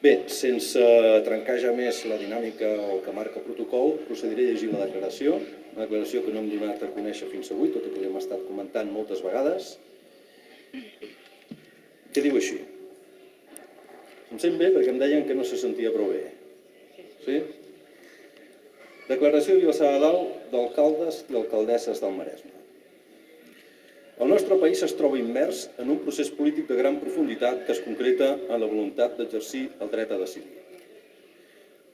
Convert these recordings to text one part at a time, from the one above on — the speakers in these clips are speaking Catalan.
Bé, sense trencar ja més la dinàmica o que marca el protocol, procediré a llegir la declaració, una declaració que no hem donat a conèixer fins avui, tot i que l'hem estat comentant moltes vegades. Què diu així? Em sent bé perquè em deien que no se sentia prou bé. Sí? Declaració de Vilassar de Dalt d'alcaldes i alcaldesses del Maresme. El nostre país es troba immers en un procés polític de gran profunditat que es concreta en la voluntat d'exercir el dret a decidir.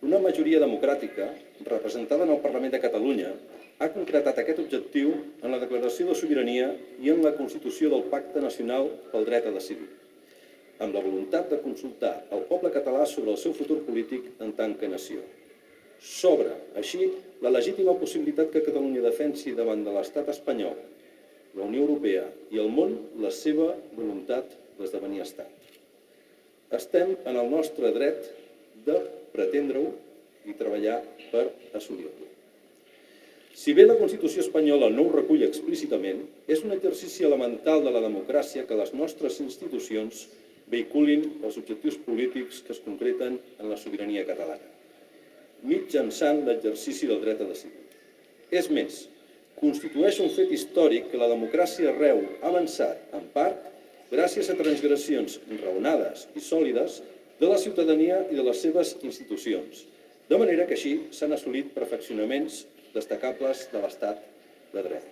Una majoria democràtica, representada en el Parlament de Catalunya, ha concretat aquest objectiu en la Declaració de Sobirania i en la Constitució del Pacte Nacional pel Dret a Decidir, amb la voluntat de consultar el poble català sobre el seu futur polític en tant que nació. S'obre, així, la legítima possibilitat que Catalunya defensi davant de l'Estat espanyol, la Unió Europea i el món la seva voluntat d'esdevenir estat. Estem en el nostre dret de pretendre-ho i treballar per assolir-lo. Si bé la Constitució espanyola no ho recull explícitament, és un exercici elemental de la democràcia que les nostres institucions vehiculin els objectius polítics que es concreten en la sobirania catalana, mitjançant l'exercici del dret a decidir. És més, constitueix un fet històric que la democràcia arreu ha avançat, en part, gràcies a transgressions raonades i sòlides de la ciutadania i de les seves institucions, de manera que així s'han assolit perfeccionaments destacables de l'estat de dret.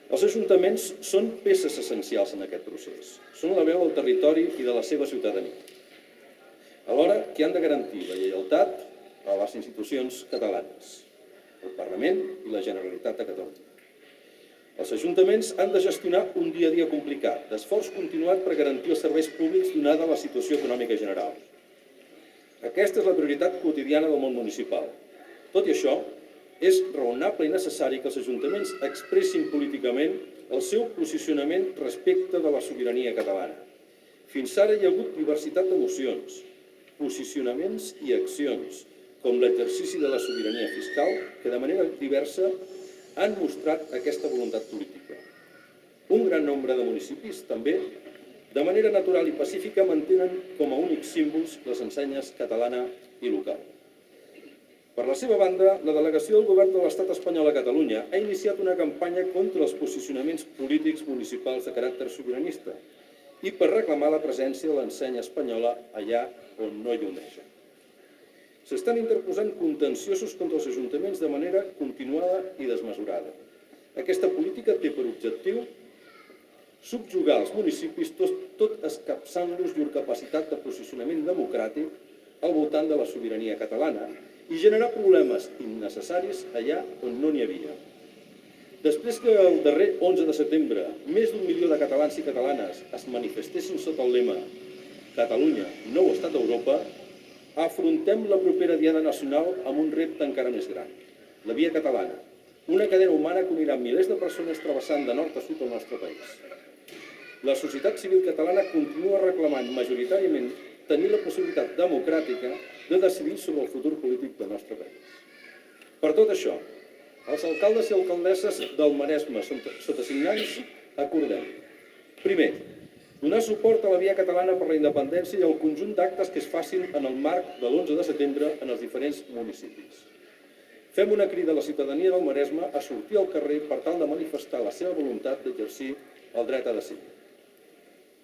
Els ajuntaments són peces essencials en aquest procés. Són la veu del territori i de la seva ciutadania, alhora que han de garantir la lleialtat a les institucions catalanes, el Parlament i la Generalitat de Catalunya. Els ajuntaments han de gestionar un dia a dia complicat, d'esforç continuat per garantir els serveis públics donada la situació econòmica general. Aquesta és la prioritat quotidiana del món municipal. Tot i això, és raonable i necessari que els ajuntaments expressin políticament el seu posicionament respecte de la sobirania catalana. Fins ara hi ha hagut diversitat d'emocions, posicionaments i accions, com l'exercici de la sobirania fiscal, que de manera diversa han mostrat aquesta voluntat política. Un gran nombre de municipis, també, de manera natural i pacífica, mantenen com a únics símbols les ensenyes catalana i local. Per la seva banda, la delegació del Govern de l'Estat espanyol a Catalunya ha iniciat una campanya contra els posicionaments polítics municipals de caràcter sobiranista i per reclamar la presència de l'ensenya espanyola allà on no hi oneja. S'estan interposant contenciosos contra els ajuntaments de manera continuada i desmesurada. Aquesta política té per objectiu subjugar els municipis tot escapçant-los llur capacitat de posicionament democràtic al voltant de la sobirania catalana i generar problemes innecessaris allà on no n'hi havia. Després que el darrer 11 de setembre més d'1 milió de catalans i catalanes es manifestessin sota el lema Catalunya, nou estat d'Europa, afrontem la propera Diada Nacional amb un repte encara més gran, la Via Catalana, una cadena humana que unirà milers de persones travessant de nord a sud el nostre país. La societat civil catalana continua reclamant majoritàriament tenir la possibilitat democràtica de decidir sobre el futur polític del nostre país. Per tot això, els alcaldes i alcaldesses del Maresme sota signants acordem. Primer, donar suport a la Via Catalana per la independència i al conjunt d'actes que es facin en el marc de l'11 de setembre en els diferents municipis. Fem una crida a la ciutadania del Maresme a sortir al carrer per tal de manifestar la seva voluntat d'exercir el dret a decidir.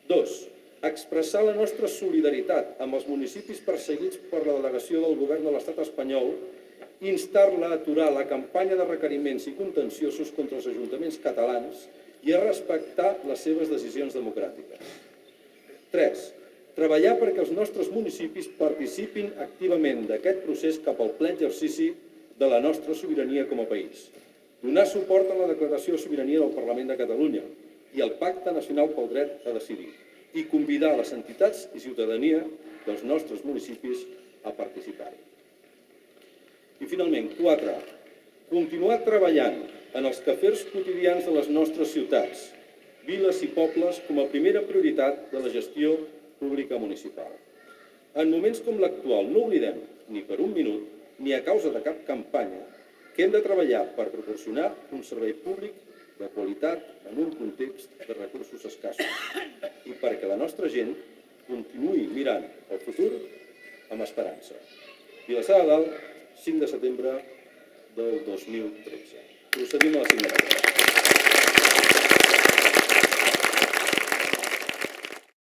2. Expressar la nostra solidaritat amb els municipis perseguits per la delegació del Govern de l'Estat espanyol i instar-la a aturar la campanya de requeriments i contenciosos contra els ajuntaments catalans i a respectar les seves decisions democràtiques. 3. Treballar perquè els nostres municipis participin activament d'aquest procés cap al ple exercici de la nostra sobirania com a país. Donar suport a la Declaració de Sobirania del Parlament de Catalunya i al Pacte Nacional pel Dret a Decidir i convidar les entitats i ciutadania dels nostres municipis a participar-hi. I finalment, 4. Continuar treballant en els quefers quotidians de les nostres ciutats, viles i pobles com a primera prioritat de la gestió pública municipal. En moments com l'actual no oblidem, ni per un minut, ni a causa de cap campanya, que hem de treballar per proporcionar un servei públic de qualitat en un context de recursos escassos i perquè la nostra gent continuï mirant el futur amb esperança. Vilassar de Dalt, 5 de setembre del 2013. Procedim a la signatura.